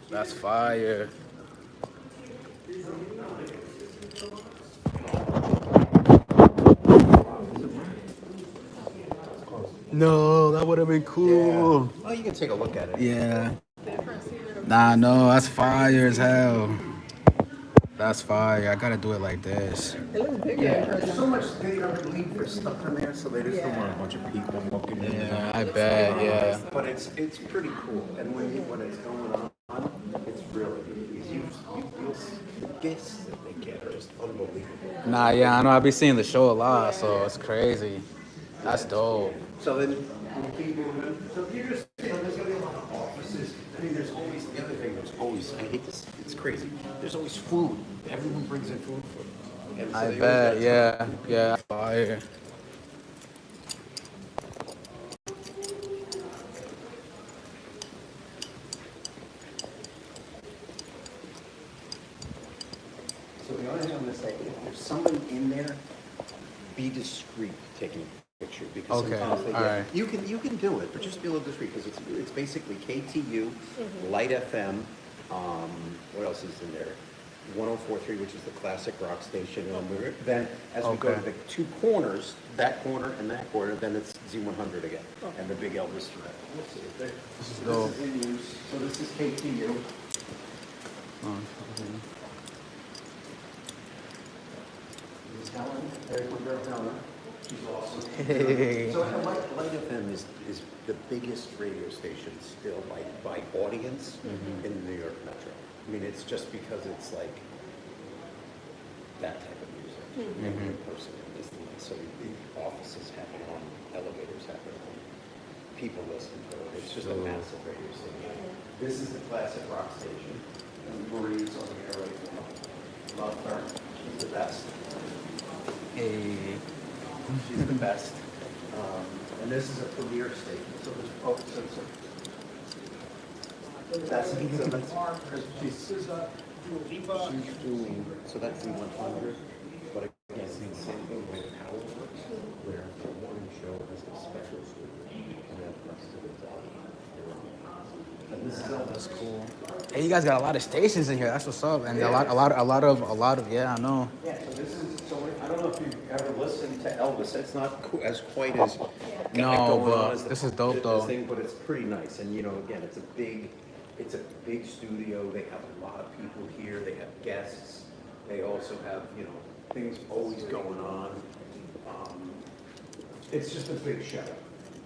That's fire. No, that would have been cool. Yeah. Well, you can take a look at it. Yeah. Nah, no, that's fire as hell. That's fire. I gotta do it like this. Yeah, there's so much they don't leave for stuff in there, so they just don't want a bunch of people looking in. Yeah, I bet. Yeah. But it's pretty cool, and when it's going on, it's really the gifts that they get are just unbelievable. Nah, yeah, I know. I be seeing the show a lot, so it's crazy. That's dope. So then when people move, so if you're just there's gonna be a lot of offices. I mean, there's always the other thing. There's always I hate this. It's crazy. There's always food. Everyone brings in food for you. And so I they bet. always Yeah. Yeah. Fire. So the only thing I'm gonna say, if there's someone in there, be discreet taking a picture because Okay, sometimes they get, alright. you can do it, but just be a little discreet because it's basically KTU, Light FM, what else is in there? 104.3, which is the classic rock station, and then as we go to Okay. the two corners, that corner and that corner, then it's Z100 again, and the big Elvis thread. Let's see if This is so dope. this is in use. So this is KTU. Oh, okay. This is Helen, there's my girl Helen. She's awesome. Hey. So Light FM is the biggest radio station still by audience in the New York Metro. I mean, it's just because it's like that type of music, in person. So the offices have it on, elevators have it on, people listen to it. It's just a massive radio station. This is the classic rock station. And Marie's on the airway. Love her. She's the best. Hey. She's the best. And this is a premier station. So there's that's she's doing, so that's the 100, but again, it's the same thing with Power Works, where the morning show has a special studio, and then the rest of it's all. And this is all That's cool. Hey, you guys got a lot of stations in here. That's what's up, and a lot of. Yeah, I know. Yeah, so this is, so I don't know if you've ever listened to Elvis. It's not as quite as No, going but on as this is dope, this though. thing, but it's pretty nice. And you know, again, it's a big studio. They have a lot of people here. They have guests. They also have, you know, things always going on. It's just a big show.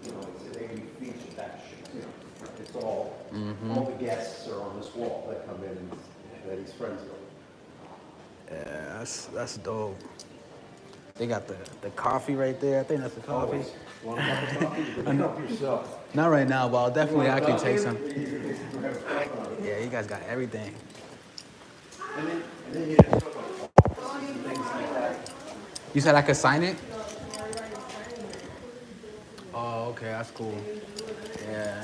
You know, they feature that shit. You know, it's all the guests are on this wall that come in and that he's friends with. Yeah, that's dope. They got the coffee right there. I think that's the coffee. Always. Want a cup of coffee? You can help yourself. Not right now, but I'll definitely I can take some. Yeah. Yeah, you guys got everything. And then you just talk about offices and things like that. You said I could sign it? Oh, okay, that's cool. Yeah.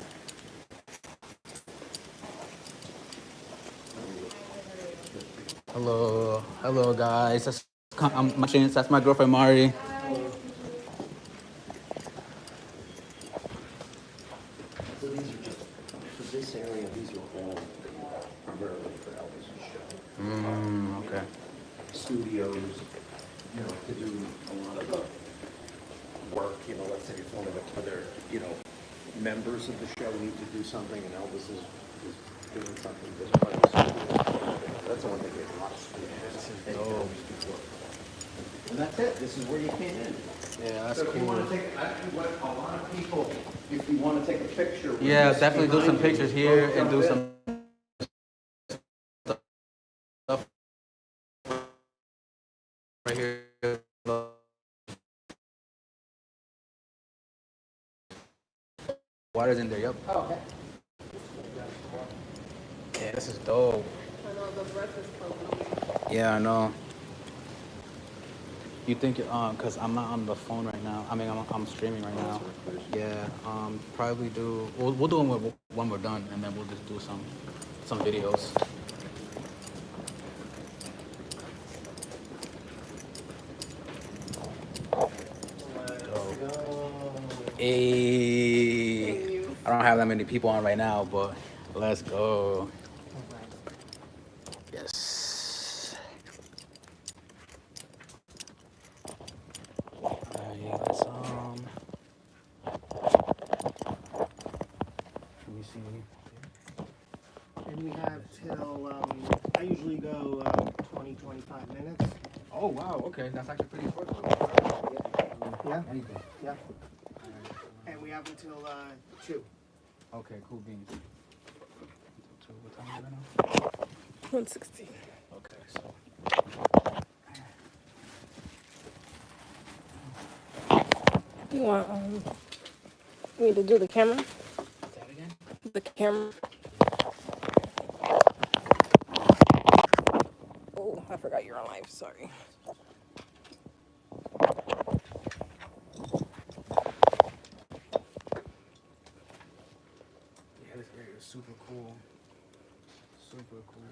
Hello guys. That's my girlfriend Mari. So these are just, for this area, these are all primarily for Elvis's show. Okay. Studios, you know, to do a lot of the work, you know, let's say if one of the other, you know, members of the show need to do something and Elvis is doing something, this part of the studio. That's the one thing, there's a lot of studios. And you can always do work. And that's it, this is where you came in. Yeah, that's So if you cool. want to take, actually, what a lot of people, if you want to take a picture. with Yeah, this definitely do some behind you, pictures here and do jump some in. stuff right here. Water's in there, yep. Oh, okay. Yeah, this is dope. I know the breakfast club. Yeah, I know. You think cause I'm not on the phone right now. I mean, I'm streaming right now. Yeah, probably do. We'll do them when we're done, and then we'll just do some videos. Hey, I don't have have that many people on right now, but let's go. Yes. Alright, let's let me see. And we have till, I usually go 20, 25 minutes. Oh wow, okay, that's actually pretty quick. Yeah, Anything. yeah. And we have until 2. Okay, cool beans. What time is it now? 116. Okay, so. You want me to do the camera? Say that again? The camera. Oh, I forgot you're on live. Sorry. Yeah, this area is super cool. Super cool.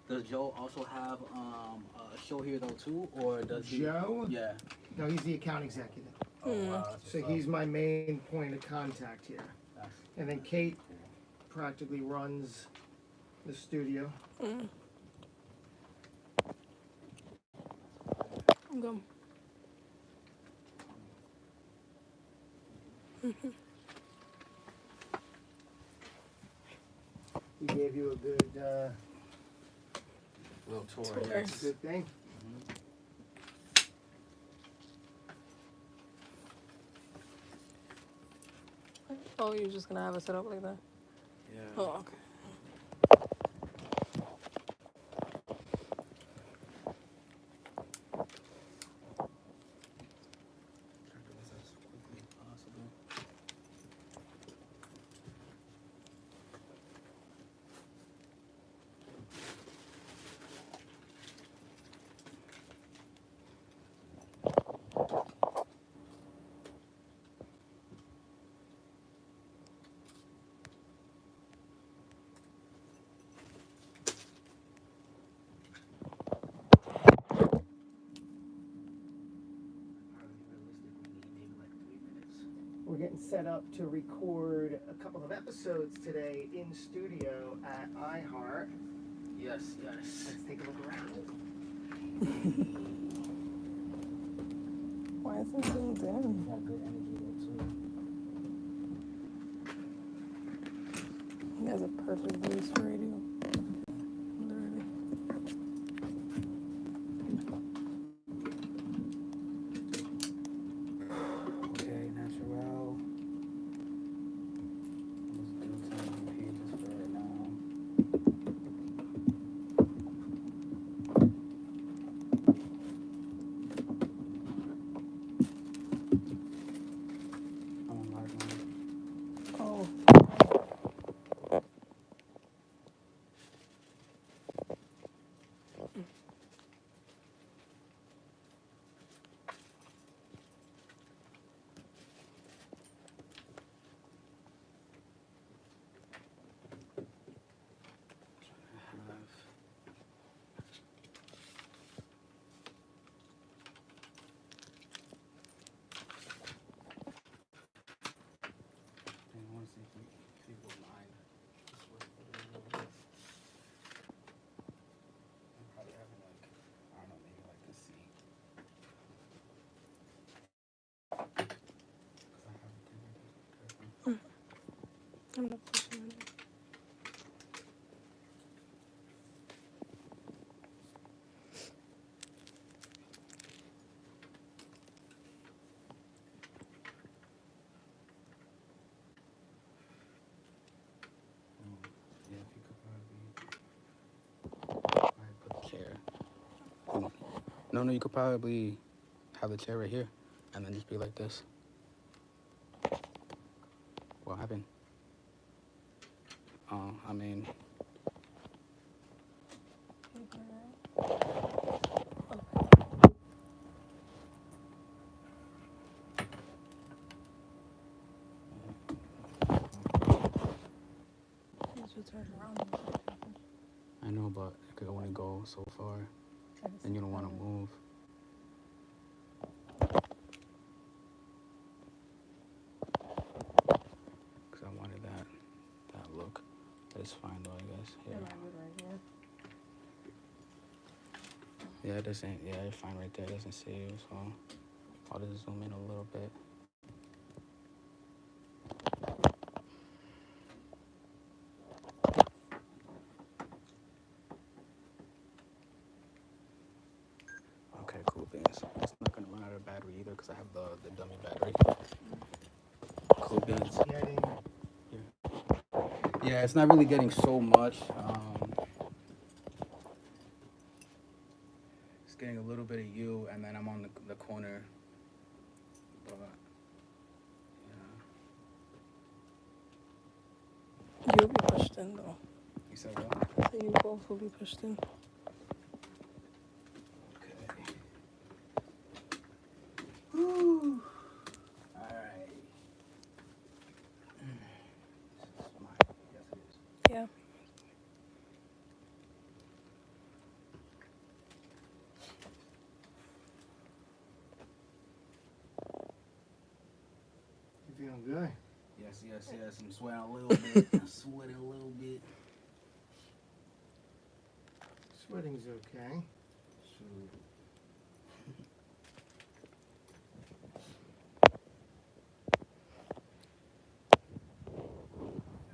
Does Joe also have a show here though too, or does he? Joe? Yeah. No, he's the account executive. Oh wow. That's So what's he's up. my main point of contact here. That's And then Kate practically runs the studio. I'm going. He gave you a good, little tour. Tour. Yes. good thing. Oh, you're just gonna have it set up like that? Yeah. Oh, okay. Try to do this as quickly as possible. We're getting set up to record a couple of episodes today in studio at iHeart. Yes, yes. Let's take a look around. Why is it zoomed in? Got good energy though too. He has a perfect voice for radio. Literally. Okay, natural. Let's do 10 pages for right now. I'm on live now. Oh. I want to see if people mind. Just wait for the little bit. I'm probably having like, I don't know, maybe like a C. Because I have a good. I'm not pushing it. Yeah, if you could probably put the chair. No, you could probably have the chair right here and then just be like this. What happened? I mean, should turn around. I know, but it could only go so far. Then you don't want to move. Because I wanted that look. It's fine though, I guess. Yeah. Yeah, this ain't. Yeah, it's fine right there. It doesn't see you, so I'll just zoom in a little bit. Okay, cool beans. It's not gonna run out of battery either because I have the dummy battery. Cool beans. Getting Yeah, it's not really getting so much. It's getting a little bit of you, and then I'm on the corner. But yeah. You'll be pushed in though. You said what? So you both will be pushed in. Okay. Whew. All right. This is mine. Yes, it is. Yeah. you feeling good? Yes. I'm sweating a little bit. I'm sweating a little bit. Sweating's okay. Shoot.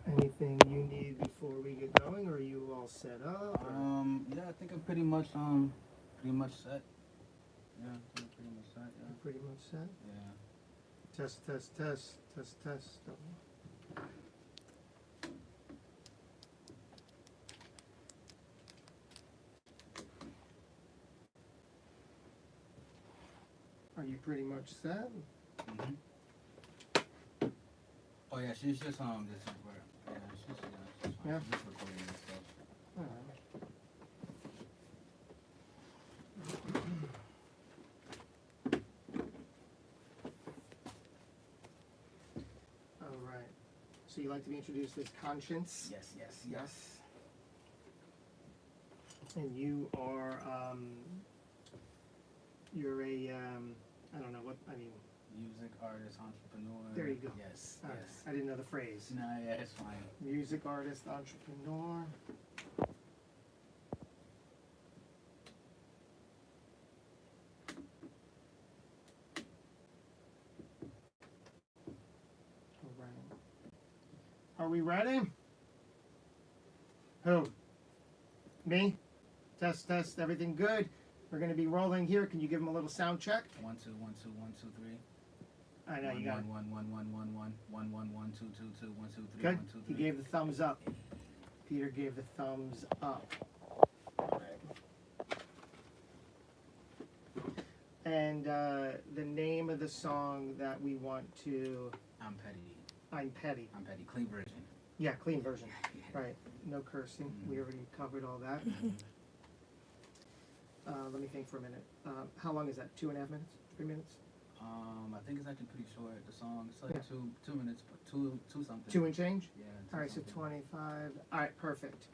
Anything you need before we get going, or are you all set up? or- Yeah, I think I'm pretty much set. Yeah, I think I'm pretty much set. Yeah. You're pretty much set. Yeah. Test. Are you pretty much set? Mhm. Oh yeah, she's just yeah, she's just fine. Yeah. She's just recording and stuff. All right. All right. So you like to be introduced as Conscience, Yes. and you are you're a I don't know what I mean. Music artist, entrepreneur. There you go. Yes. I didn't know the phrase. Nah, yeah, it's fine. Music artist, entrepreneur. All right. Are we ready? Who? Me? Test. Everything good? We're going to be rolling here. Can you give them a little sound check? 1 2 1 2 1 2 3. I know you got it. 1 1 1 1 1 1 1 1 2 2 2 1 2 3 Good. 1 2 He 3. gave the thumbs up. Peter gave the thumbs up. And the name of the song that we want to... I'm petty. I'm Petty. I'm petty. Clean version. Yeah, clean version. Right. No cursing. We already covered all that. Let me think for a minute. How long is that? 2.5 minutes? 3 minutes? I think it's actually pretty short. The song, it's like Yeah. 2 minutes, but two something. 2 and change? Yeah. All right, so something. 25. All right, perfect.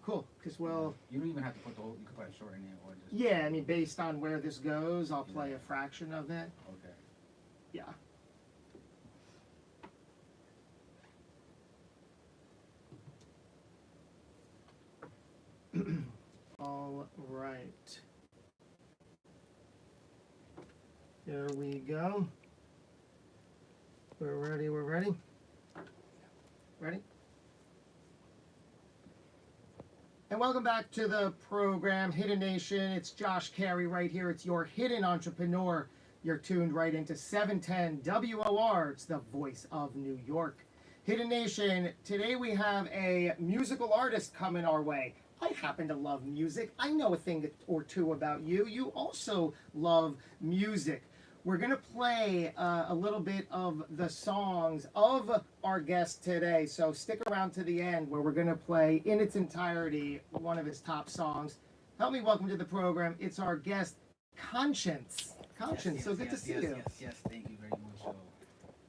Cool. Because, well, You don't even have to put the whole. You could probably shorten it or just. yeah, I mean, based on where this goes, I'll play a fraction of it. Okay. Yeah. All right. There we go. We're ready. Ready? And welcome back to the program, Hidden Nation. It's Josh Carey right here. It's your hidden entrepreneur. You're tuned right into 710 WOR. It's the voice of New York. Hidden Nation, today we have a musical artist coming our way. I happen to love music. I know a thing or two about you. You also love music. We're going to play a little bit of the songs of our guest today. So stick around to the end where we're going to play in its entirety one of his top songs. Help me welcome to the program. It's our guest, Conscience. Conscience, so good to see you. Yes, thank you very much.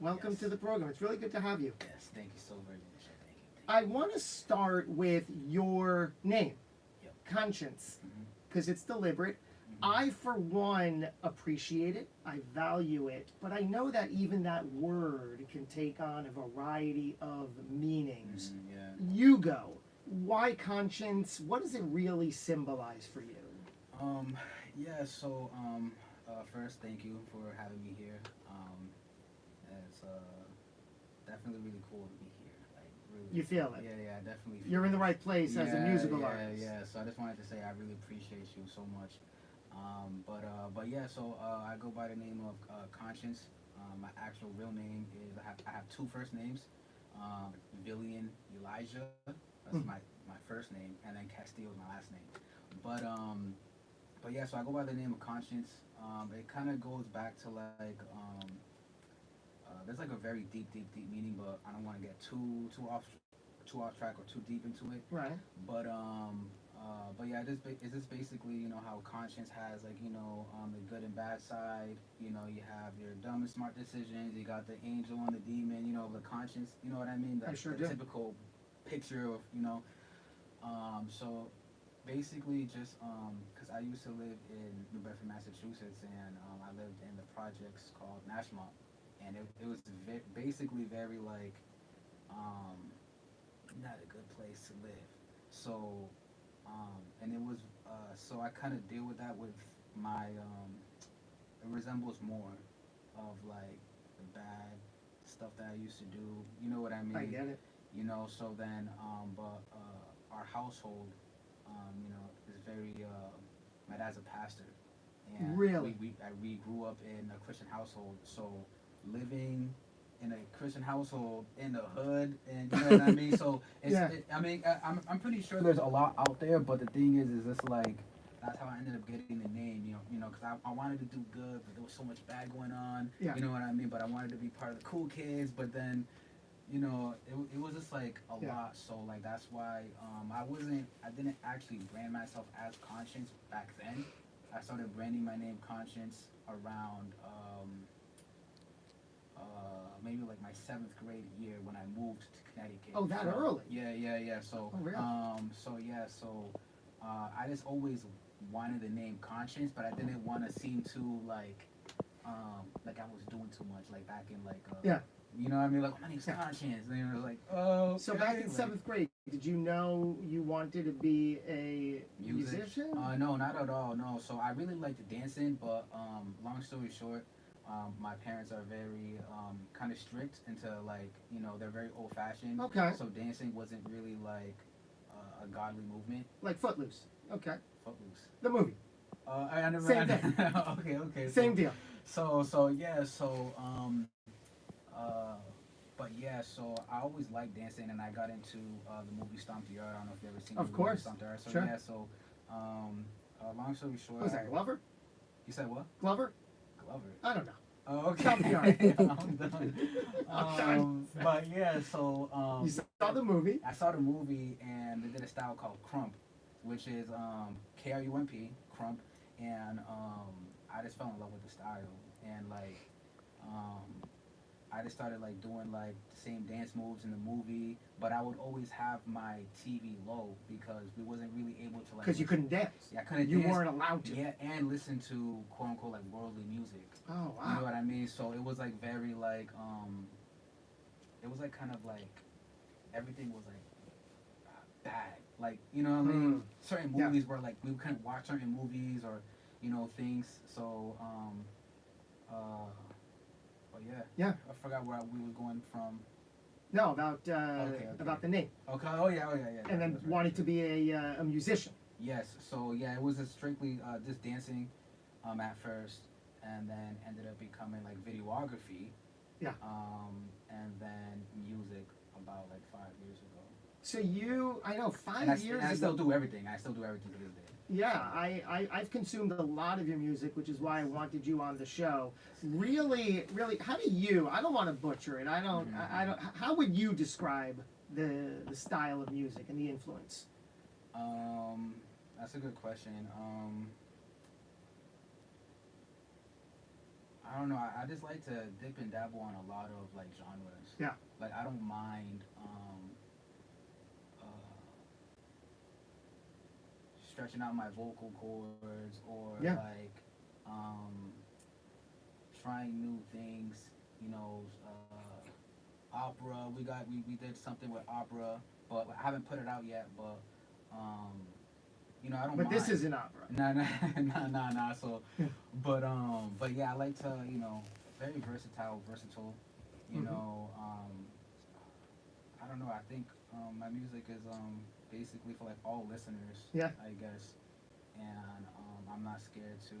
Welcome to the program. It's really good to have you. Yes, thank you so very much. Thank you. I want to start with your name, Yep. Conscience, Mhm. because it's deliberate. I, for one, appreciate it. I value it. But I know that even that word can take on a variety of meanings. Yeah. You go. Why conscience? What does it really symbolize for you? Yeah. So, first, thank you for having me here. It's definitely really cool to be here. Like, really. You feel it? Yeah, yeah, I definitely. You're in the right place as a musical yeah, artist. Yeah. So I just wanted to say I really appreciate you so much. But yeah. So I go by the name of Conscience. My actual real name is I have two first names. Villian Elijah. That's my first name, and then Castillo is my last name. But um, but yeah, so I go by the name of Conscience. It kind of goes back to there's like a very deep meaning, but I don't want to get too off track or too deep into it. Right. But yeah, it's just basically how conscience has the good and bad side. You have your dumb and smart decisions. You got the angel and the demon. The conscience. You know what I mean? I sure the do. typical picture of. So basically just because I used to live in New Bedford, Massachusetts, and I lived in the projects called Nashmont, and it was basically very like not a good place to live. So and it was so I kind of deal with that with my it resembles more of like the bad stuff that I used to do. You know what I mean? I get it. So then but our household is very my dad's a pastor, and Really? we grew up in a Christian household, so living in a Christian household in the hood, and you know what I mean. So Yeah. I'm pretty sure there's a lot out there, but the thing is it's like that's how I ended up getting the name, because I wanted to do good, but there was so much bad going on, Yeah. you know what I mean. But I wanted to be part of the cool kids, but then it was just like a Yeah. lot. So like that's why I didn't actually brand myself as Conscience back then. I started branding my name Conscience around maybe like my seventh grade year when I moved to Connecticut. Oh, that So, early? Yeah. So Oh, really? I just always wanted the name Conscience, but I didn't want to seem too like I was doing too much, like back in Yeah. you know what I mean? Like, my name's Yeah. Conscience. And it was like, oh. So back in seventh grade, did you know you wanted to be a musician? No, not at all. No. So I really liked dancing, but long story short, my parents are very kind of strict into they're very old fashioned. Okay. So dancing wasn't really like a godly movement. Like Footloose. Okay. Footloose. The movie. I never. Same thing. Okay. Same deal. But yeah, so I always liked dancing, and I got into the movie Stomp the Yard. I don't know if you ever seen Of the course. movie Stomp the Yard. So Sure. yeah, long story short. What was that, Glover? You said what? Glover? Glover. I don't know. Oh, okay. Stomp the Yard. I'm done. I'm done. But yeah, so You saw the movie? I saw the movie, and they did a style called Crump, which is KRUMP, Crump, and I just fell in love with the style, and I just started doing the same dance moves in the movie, but I would always have my TV low because we wasn't really able to Because you couldn't dance. Yeah, I couldn't You dance. weren't allowed to. Yeah, and listen to quote unquote worldly music. Oh, You know wow. what I mean? So it was very it was kind of everything was bad. You know what I mean? Certain Yeah. movies were we couldn't watch certain movies or things. So but yeah. Yeah. I forgot where we were going from. No, about Okay. about the name. Okay. Oh yeah. And then That's right. wanting to be a musician. Yes. So yeah, it was strictly just dancing at first, and then ended up becoming videography. Yeah. And then music about 5 years ago. So I know, And I 5 years I ago. still do everything. I still do everything to this day. Yeah, I've consumed a lot of your music, which is why I wanted you on the show. Really, how do you? I don't want to butcher it. I don't. How would you describe the style of music and the influence? That's a good question. I don't know. I just like to dip and dabble on a lot of genres. Yeah. I don't mind stretching out my vocal cords or Yeah. like trying new things. You know, opera. We did something with opera, but I haven't put it out yet. But um, you know, I don't But mind. this is an opera. Nah, nah. So, but yeah, I like to, you know, very versatile. You Mhm. know, I don't know. I think my music is basically for like all listeners. Yeah. I guess, and I'm not scared to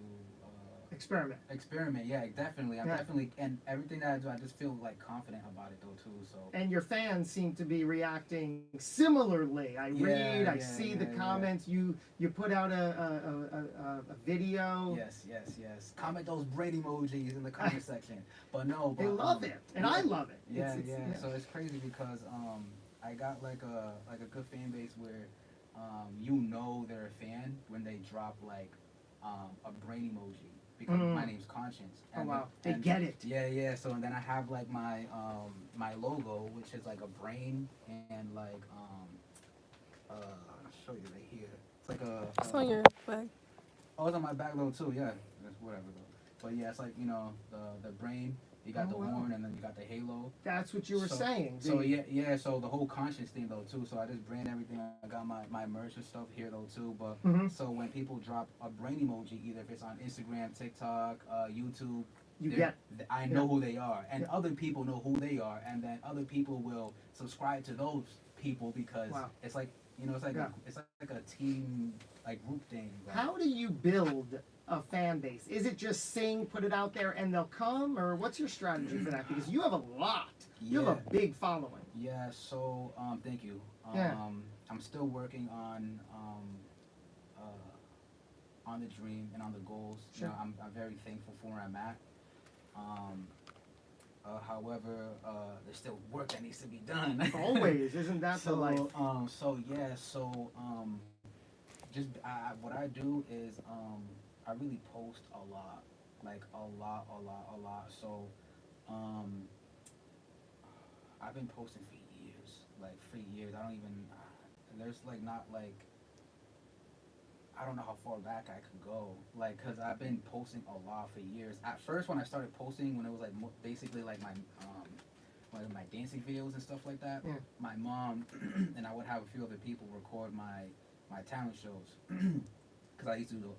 Experiment. experiment. Yeah, definitely. I'm Yeah. definitely, and everything that I do, I just feel like confident about it though too. So. And your fans seem to be reacting similarly. I read, I see the comments. You put out a video. Yes. Comment those brain emojis in the comment section. But no, They love it, and I love it. Yeah, It's So it's crazy because I got like a good fan base where you know they're a fan when they drop like a brain emoji because my name's Conscience. Oh wow, they get it. Yeah. So and then I have like my my logo, which is like a brain and like I'll show you right here. It's like a. It's on your back. Oh, it's on my back though too. Yeah, that's whatever though. But yeah, it's like, you know, the brain. You got the wow. horn and then you got the halo. That's what you were saying. So yeah. So the whole Conscience thing though too. So I just brand everything. I got my merch and stuff here though too. But so when people drop a brain emoji, either if it's on Instagram, TikTok, YouTube, I know who they are, and other people know who they are, and then other people will subscribe to those people because it's like, you know, it's like it's like a team, like group thing. Like, how do you build a fan base? Is it just sing, put it out there, and they'll come, or what's your strategy for that? Because you have a lot. You have a big following. Yeah. So thank you. I'm still working on the dream and on the goals. Sure. You know, I'm very thankful for where I'm at. However, there's still work that needs to be done. Always, isn't that the life? Just what I do is I really post a lot, like a lot. So I've been posting for years, like for years. I don't even. There's like not like. I don't know how far back I could go, like, cause I've been posting a lot for years. At first, when I started posting, when it was like basically like my dancing videos and stuff like that, my mom and I would have a few other people record my talent shows, cause I used to do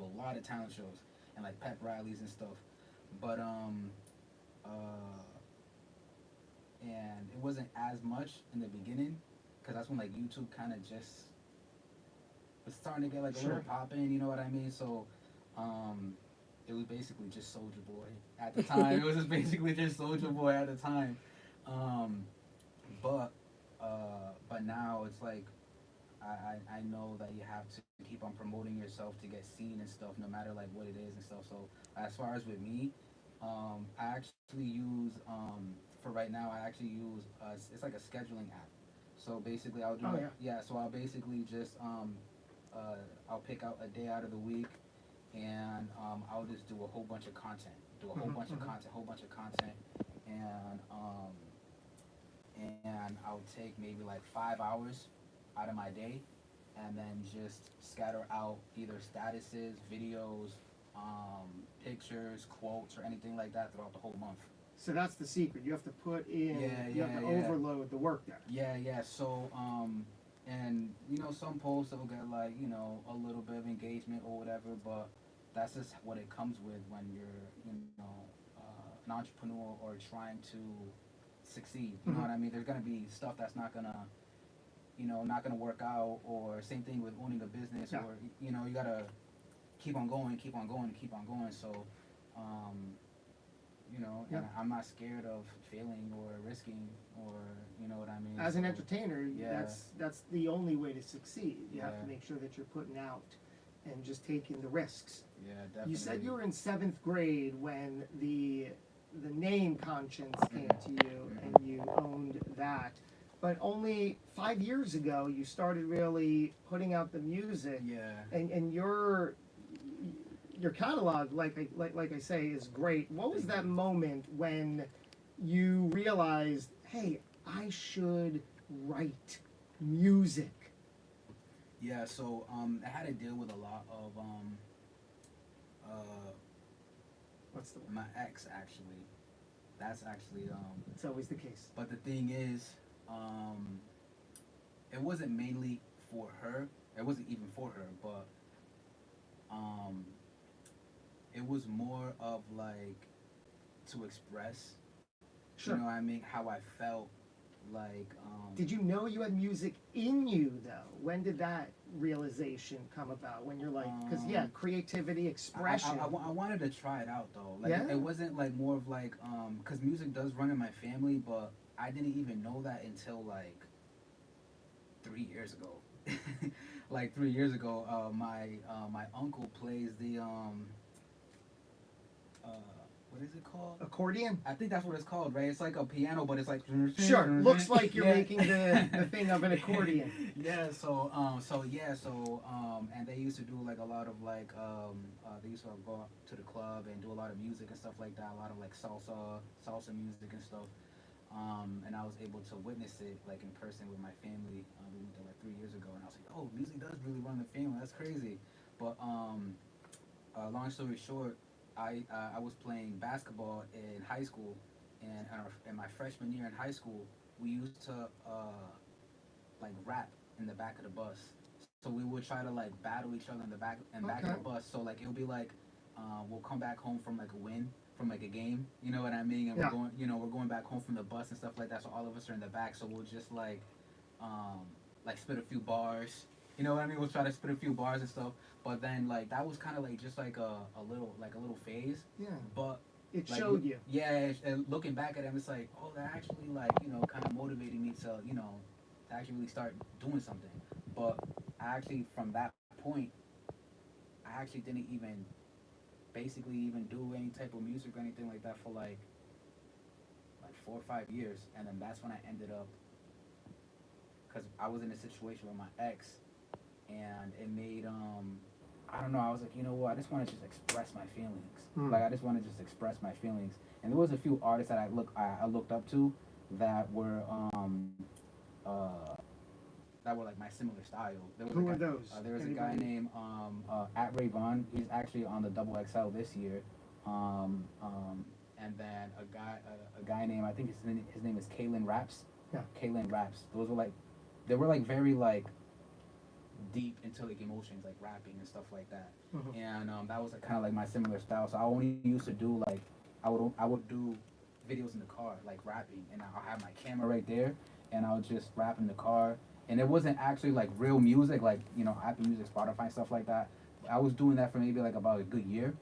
a lot of talent shows and like pep rallies and stuff, but and it wasn't as much in the beginning, cause that's when like YouTube kind of just was starting to get like a little poppin', you know what I mean? So, it was basically just Soulja Boy at the time. It was just basically just Soulja Boy at the time. But now it's like I know that you have to keep on promoting yourself to get seen and stuff, no matter like what it is and stuff. So as far as with me, I actually use for right now. I actually use it's like a scheduling app. So basically, I'll do So I'll basically just I'll pick out a day out of the week, and I'll just do a whole bunch of content, whole bunch of content, and I'll take maybe like 5 hours out of my day, and then just scatter out either statuses, videos, pictures, quotes, or anything like that throughout the whole month. So that's the secret. You have to put in. You have to overload the work there. Yeah. So and you know, some posts will get like, you know, a little bit of engagement or whatever, but that's just what it comes with when you're, you know, an entrepreneur or trying to succeed. You know what I mean? There's gonna be stuff that's not gonna work out, or same thing with owning a business, or you know, you gotta keep on going. So you know, and I'm not scared of failing or risking, or you know what I mean. As an entertainer, that's the only way to succeed. You have to make sure that you're putting out and just taking the risks. Yeah, definitely. You said you were in 7th grade when the name Conscience came to you, and you owned that. But only 5 years ago, you started really putting out the music. Yeah. And your catalog, like I say, is great. What was that moment when you realized, hey, I should write music? Yeah, so I had to deal with a lot of uh, What's the word? my ex actually. That's actually It's always the case. but the thing is, um, it wasn't mainly for her. It wasn't even for her, but um, it was more of like to express, you Sure. know what I mean, how I felt like Did you know you had music in you though? When did that realization come about? When you're like, because yeah, creativity, expression. I wanted to try it out though. Like Yeah? it wasn't like more of like because music does run in my family, but I didn't even know that until like 3 years ago. Like 3 years ago, my uncle plays the uh, what is it called? Accordion? I think that's what it's called, right? It's like a piano, but it's like Sure. Looks like you're Yeah. making the thing of an accordion. Yeah, and they used to do like a lot of like they used to go out to the club and do a lot of music and stuff like that, a lot of like salsa music and stuff. And I was able to witness it like in person with my family. We went there like 3 years ago, and I was like, oh, music does really run the family. That's crazy. But long story short, I was playing basketball in high school, and in my freshman year in high school, we used to like rap in the back of the bus. So we would try to like battle each other in the back of Okay. the bus. So like it would be like we'll come back home from like a win from like a game, you know what I mean? And Yeah. we're going back home from the bus and stuff like that. So all of us are in the back. So we'll just like spit a few bars. You know what I mean? We'll try to spit a few bars and stuff. But then like that was kind of like just like a little phase. Yeah. But It like, showed you. yeah, and looking back at it, it's like, oh, that actually like kind of motivated me to to actually really start doing something. But I actually from that point, I actually didn't even basically even do any type of music or anything like that for like 4 or 5 years, and then that's when I ended up because I was in a situation with my ex, and it made I don't know. I was like, you know what? I just want to just express my feelings. Hmm. Like I just want to just express my feelings. And there was a few artists that I looked up to that were uh that were like my similar style. Who were those? There was a guy Anybody? named at Ray Vaughn. He's actually on the Double XL this year. And then a guy named I think his name is Kalen Raps. Yeah. Kalen Raps. Those were like they were like very like deep into like emotions, like rapping and stuff like that. Mhm. And that was like, kind of like my similar style. So I only used to do like I would do videos in the car, like rapping, and I'll have my camera right there, and I'll just rap in the car. And it wasn't actually like real music, like Apple Music, Spotify, stuff like that. I was doing that for maybe like about a good year,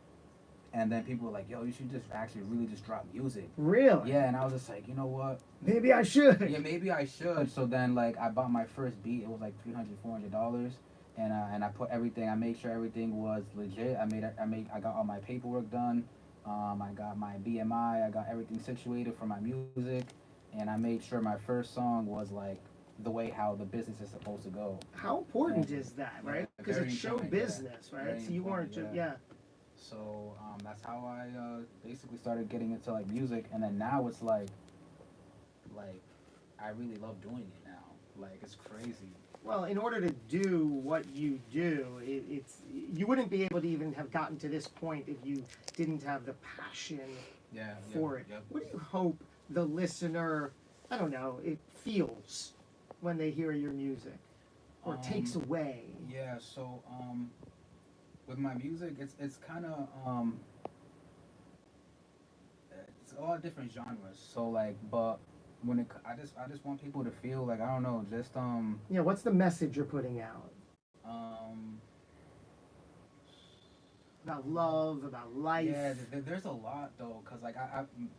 and then people were like, "Yo, you should just actually really just drop music." Really? Yeah, and I was just like, you know what? Maybe I should. Yeah, maybe I should. So then, like, I bought my first beat. It was like $300, $400, and I put everything. I made sure everything was legit. I got all my paperwork done. I got my BMI. I got everything situated for my music, and I made sure my first song was like the way how the business is supposed to go. How important Yeah. is that, Yeah, right? Because very it's show important, yeah. business, right? Very So you weren't just, important, yeah. So that's how I basically started getting into like music, and then now it's like I really love doing it now. Like it's crazy. Well, in order to do what you do, it's you wouldn't be able to even have gotten to this point if you didn't have the passion Yeah. for it. Yep. What do you hope the listener, I don't know, it feels when they hear your music or takes away? Yeah. So with my music, it's kind of it's a lot of different genres. So like, but when I just want people to feel like I don't know, just Yeah, what's the message you're putting out? um About love, about life. yeah, there's a lot though, cause like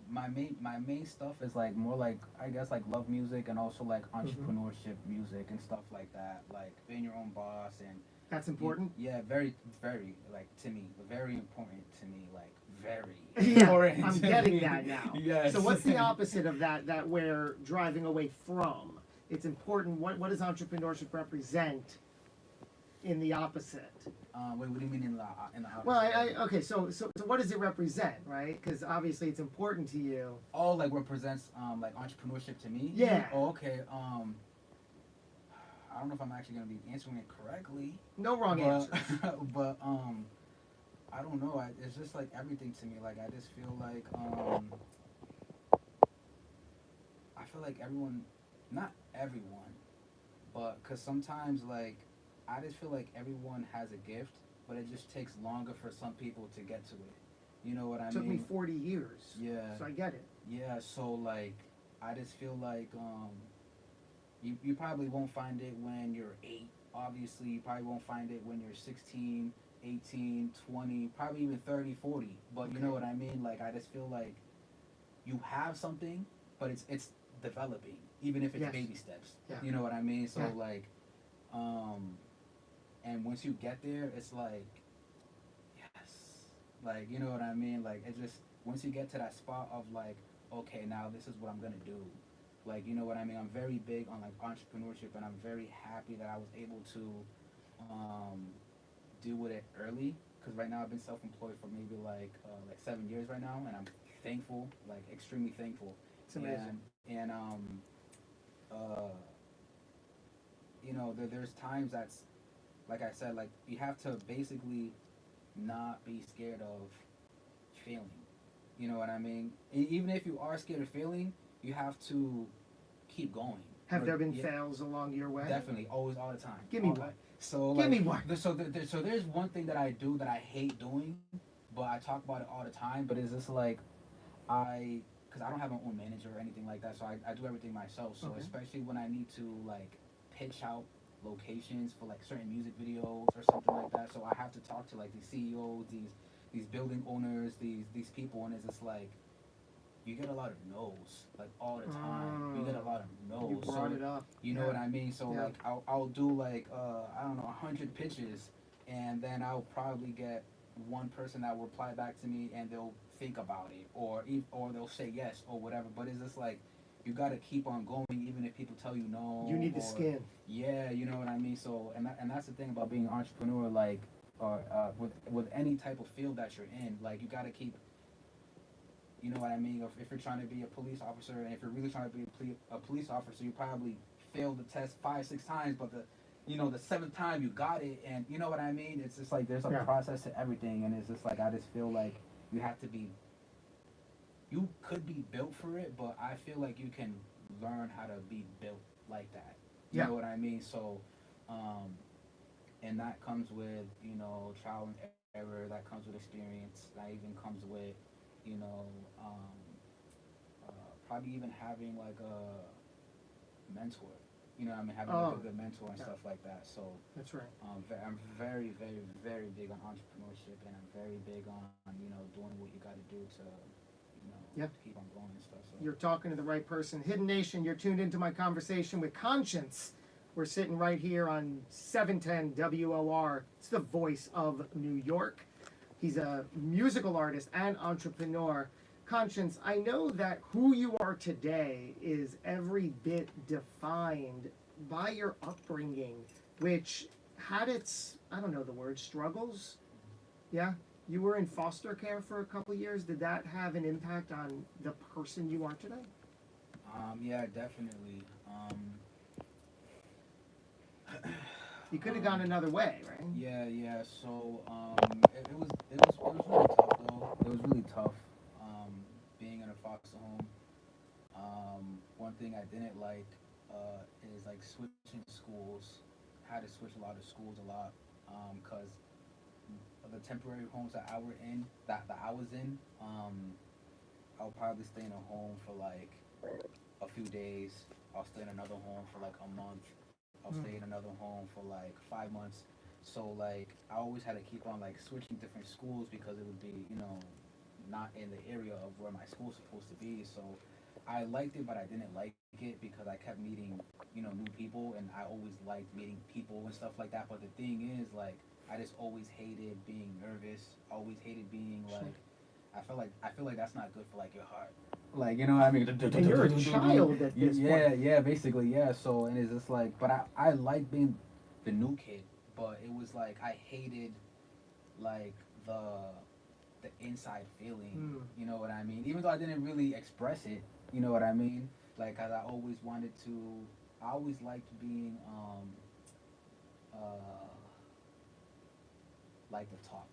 my main stuff is like more like I guess like love music and also like entrepreneurship music and stuff like that, like being your own boss and That's important. yeah, very like to me, very important to me, like very Yeah, important. I'm to getting me. that now. Yes. So what's the opposite of that we're driving away from? It's important. What does entrepreneurship represent in the opposite? Wait, what do you mean in the opposite? Well, okay. So what does it represent, right? Because obviously it's important to you. Oh, like represents like entrepreneurship to me. Yeah. Oh, okay. I don't know if I'm actually gonna be answering it correctly. No wrong but, answers. but I don't know. It's just like everything to me. Like I just feel like I feel like everyone, not everyone, but because sometimes like I just feel like everyone has a gift, but it just takes longer for some people to get to it. You know what I Took me mean? 40 years. Yeah. So I get it. Yeah. So like I just feel like you probably won't find it when you're 8. Obviously, you probably won't find it when you're 16, 18, 20, probably even 30, 40. But you know what I mean? Like I just feel like you have something, but it's developing, even if it's Yes. baby steps. Yeah. You know what I mean? So Yeah. like, and once you get there, it's like, yes, like you know what I mean? Like it just once you get to that spot of like, okay, now this is what I'm gonna do. Like you know what I mean? I'm very big on like entrepreneurship, and I'm very happy that I was able to um, deal with it early. Because right now I've been self-employed for maybe like 7 years right now, and I'm thankful, like extremely thankful. It's amazing. And uh, you know, there's times that's like I said, like you have to basically not be scared of failing. You know what I mean? Even if you are scared of failing, you have to keep going. Have there been Yeah, fails along your way? definitely, always, all the time. Give me All- one. So Give like, me one. so there's one thing that I do that I hate doing, but I talk about it all the time. But it's just like because I don't have my own manager or anything like that, so I do everything myself. So Okay. especially when I need to like pitch out locations for like certain music videos or something like that, so I have to talk to like these CEOs, these building owners, these people, and it's just like you get a lot of no's like all the time. You get a lot of no's. You brought so it up. you know Yeah. what I mean? So Yeah. like I'll do like I don't know 100 pitches, and then I'll probably get one person that will reply back to me, and they'll think about it, or they'll say yes or whatever. But it's just like you got to keep on going even if people tell you no. You need the or- skin. Yeah, you know what I mean. So and that's the thing about being an entrepreneur, like with any type of field that you're in, like you got to keep. You know what I mean? If you're trying to be a police officer, and if you're really trying to be a police officer, you probably failed the test 5, 6 times, but the 7th time you got it, and you know what I mean? It's just like there's a Yeah. process to everything, and it's just like I just feel like you have to be. You could be built for it, but I feel like you can learn how to be built like that. You Yeah. know what I mean? So, and that comes with trial and error. That comes with experience. That even comes with you know, probably even having like a mentor. You know what I mean? Having like Oh, a good mentor and yeah. stuff like that. So That's right. I'm very, very, very big on entrepreneurship, and I'm very big on doing what you got to do to Yep. to keep on going and stuff. So You're talking to the right person. Hidden Nation, you're tuned into my conversation with Conscience. We're sitting right here on 710 WOR. It's the voice of New York. He's a musical artist and entrepreneur. Conscience, I know that who you are today is every bit defined by your upbringing, which had its, I don't know the word, struggles? Yeah? You were in foster care for a couple of years. Did that have an impact on the person you are today? yeah, definitely. You could have gone another way, right? Yeah. So it was really tough though. It was really tough being in a foster home. One thing I didn't like is like switching schools. I had to switch a lot of schools a lot because the temporary homes that I were in, that I was in, I'll probably stay in a home for like a few days. I'll stay in another home for like a month. I'll stay in another home for like 5 months. So like I always had to keep on like switching different schools because it would be not in the area of where my school's supposed to be. So I liked it, but I didn't like it because I kept meeting new people, and I always liked meeting people and stuff like that. But the thing is, like, I just always hated being nervous. Always hated being like. I feel like that's not good for like your heart. Like you know what I mean? And you're a child at this point. Yeah, basically, yeah. So and it's just like, but I like being the new kid, but it was like I hated like the inside feeling. You know what I mean? Even though I didn't really express it, you know what I mean? Like, 'cause I always wanted to. I always liked being like to talk,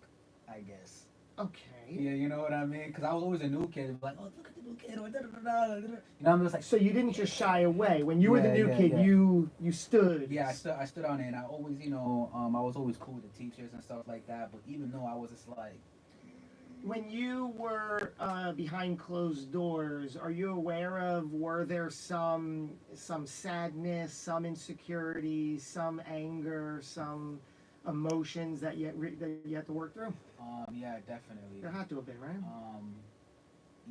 I guess. Okay. Yeah, you know what I mean? Because I was always a new kid. Like, oh, look at the new kid. Or da, da, da, da, da, da. You know, I'm just like. So you didn't just shy away when you were the Yeah, new yeah, kid. yeah. You stood. Yeah, I stood on it, and I always, I was always cool with the teachers and stuff like that. But even though I was just like, When you were behind closed doors, are you aware of, were there some sadness, some insecurity, some anger, some emotions that that you had to work through? yeah, definitely. There had to have been, right?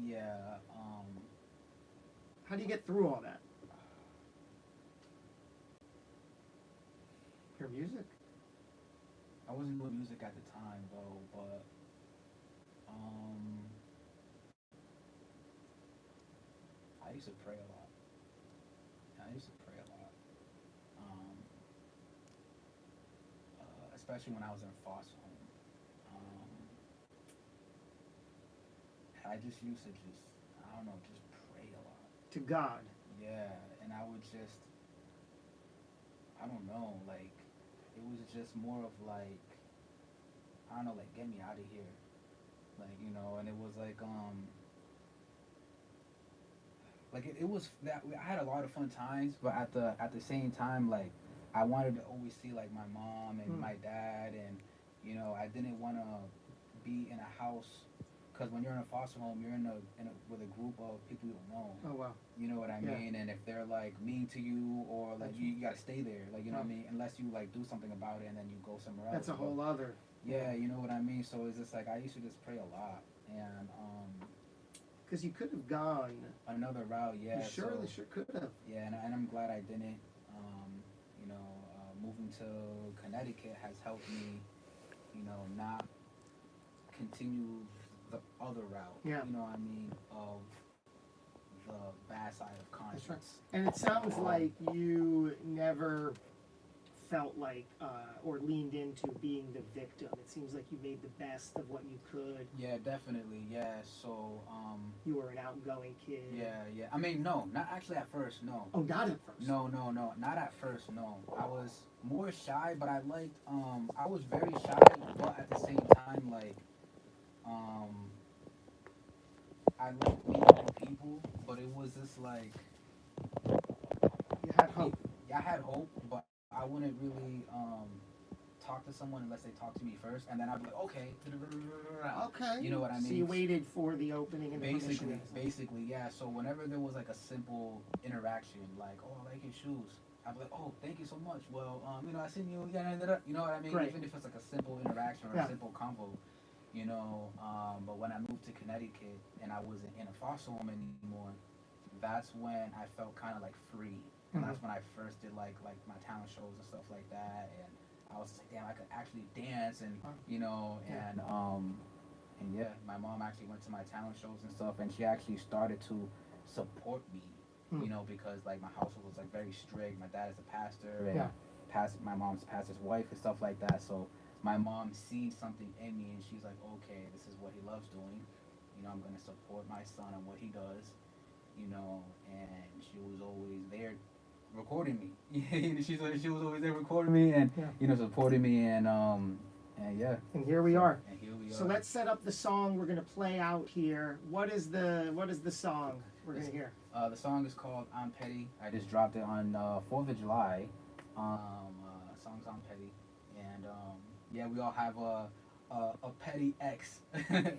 Yeah, How do you get through all that? Your music. I wasn't doing music at the time though, but I used to pray a lot. Especially when I was in foster home. I just used to I don't know, just pray a lot. To God. Yeah, and I would I don't know, like, it was just more of like, I don't know, like, get me out of here. Like, and it was like, it was that I had a lot of fun times, but at the same time, like, I wanted to always see, like, my mom and my dad, and, I didn't want to be in a house. Because when you're in a foster home, you're with a group of people you don't know. Oh wow. You know what I mean? And if they're like mean to you, or like you gotta stay there, like, you know what I mean? Unless you like do something about it and then you go somewhere else. That's a whole other. Yeah, you know what I mean? So it's just like I used to just pray a lot, and Because you could have gone. another route, yeah. You sure could have. Yeah, and I'm glad I didn't. Moving to Connecticut has helped me, not continue the other route, Yeah. you know what I mean, of the bad side of conscience. That's right. And it sounds like you never felt like or leaned into being the victim. It seems like you made the best of what you could. Yeah, definitely. Yeah. So You were an outgoing kid. yeah. I mean, no, not actually at first. No. Oh, not at first. No, not at first. No, I was more shy, but I liked. I was very shy, but at the same time, like, I liked meeting people, but it was just like, You had hope. I had hope, but I wouldn't really talk to someone unless they talk to me first, and then I'd be like, okay. Okay. You know what I mean? So you waited for the opening and the permission. Basically, yeah. So whenever there was like a simple interaction, like, oh, I like your shoes, I'd be like, oh, thank you so much. Well, I seen you, you know what I mean? Great. Even if it's like a simple interaction or a simple convo, but when I moved to Connecticut and I wasn't in a foster home anymore, that's when I felt kind of like free. And that's when I first did like my talent shows and stuff like that, and I was like, damn, I could actually dance, and and yeah, my mom actually went to my talent shows and stuff, and she actually started to support me, because like my household was like very strict. My dad is a pastor, and my mom's pastor's wife and stuff like that. So my mom seen something in me, and she's like, okay, this is what he loves doing. I'm gonna support my son and what he does, and she was always there recording me. she was always there recording me and supporting me, and yeah. And here we are. And here we So are. let's set up the song we're gonna play out here. What is the song we're gonna hear? The song is called "I'm Petty." I just dropped it on 4th of July. Song's "I'm Petty," and yeah, we all have a petty ex.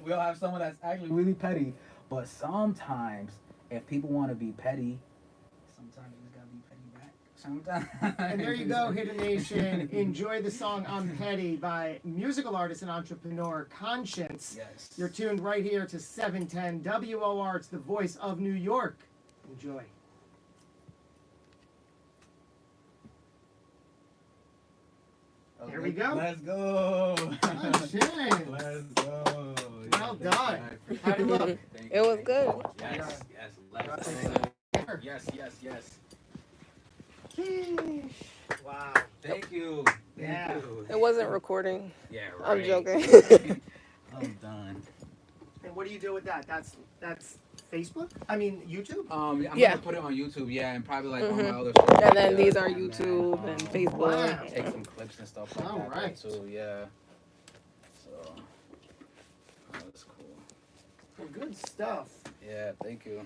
We all have someone that's actually really petty, but sometimes if people want to be petty, sometimes you just gotta be petty back. Sometimes. And there you go, Hidden Nation. Enjoy the song "I'm Petty" by musical artist and entrepreneur Conscience. Yes. You're tuned right here to 710 WOR. It's the voice of New York. Enjoy. Okay, Here we go. Let's go. Oh, shit. Let's go. Well done. How'd it look? Thank It was you. good. Yes. Let's go. Yes. Sheesh. Wow. Thank you. Yeah. You. It wasn't recording. Yeah, right. I'm joking. I'm done. And what do you do with that? That's Facebook? I mean, YouTube? I'm Yeah. gonna put it on YouTube, and probably like on my Mhm. other social And then media, these are and YouTube then, and Facebook. Wow. Take some clips and stuff like All that right. too. Yeah. So that's cool. Well, good stuff. Yeah, thank you.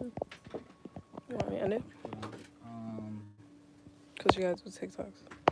You want me to end it? Um, Because you guys do TikToks.